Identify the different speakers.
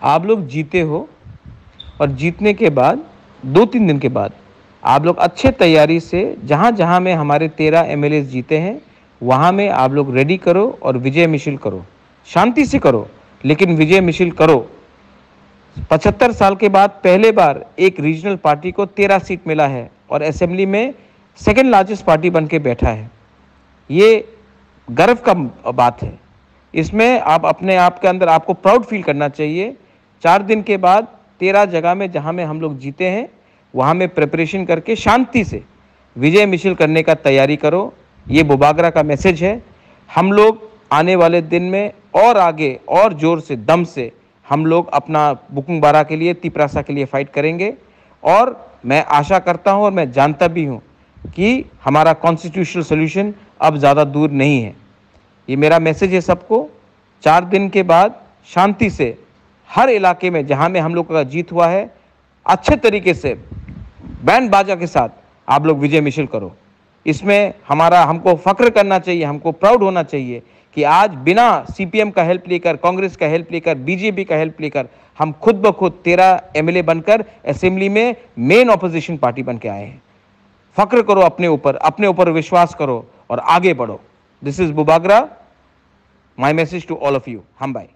Speaker 1: आप लोग जीते हो और जीतने के बाद 2-3 दिन के बाद आप लोग अच्छे तैयारी से जहाँ जहाँ में हमारे 13 एमएलए जीते हैं वहाँ में आप लोग रेडी करो और विजय मिছিল करो, शांति से करो, लेकिन विजय मिছিল करो। 75 साल के बाद पहले बार एक रीजनल पार्टी को 13 सीट मिला है और असेंबली में सेकेंड लार्जेस्ट पार्टी बन के बैठा है। ये गर्व का बात है। इसमें आप अपने आप के अंदर आपको प्राउड फील करना चाहिए। 4 दिन के बाद 13 जगह में जहां में हम लोग जीते हैं वहां में प्रिपरेशन करके शांति से विजय मिছিল करने का तैयारी करो। ये बुबागरा का मैसेज है। हम लोग आने वाले दिन में और आगे और जोर से दम से हम लोग अपना बुकुंग बारा के लिए, तिपरासा के लिए फाइट करेंगे। और मैं आशा करता हूं और मैं जानता भी हूं कि हमारा कॉन्स्टिट्यूशनल सोल्यूशन अब ज़्यादा दूर नहीं है। ये मेरा मैसेज है सबको। 4 दिन के बाद शांति से हर इलाके में जहां में हम लोग का जीत हुआ है अच्छे तरीके से बैंड बाजा के साथ आप लोग विजय मिছিল करो। इसमें हमको फख्र करना चाहिए, हमको प्राउड होना चाहिए कि आज बिना सीपीएम का हेल्प लेकर, कांग्रेस का हेल्प लेकर, बीजेपी का हेल्प लेकर हम खुद ब खुद 13 एमएलए बनकर असेंबली में मेन ऑपोजिशन पार्टी बन के आए हैं। फख्र करो अपने ऊपर विश्वास करो और आगे बढ़ो। दिस इज बुबागरा, my message to all of you. हम बाय।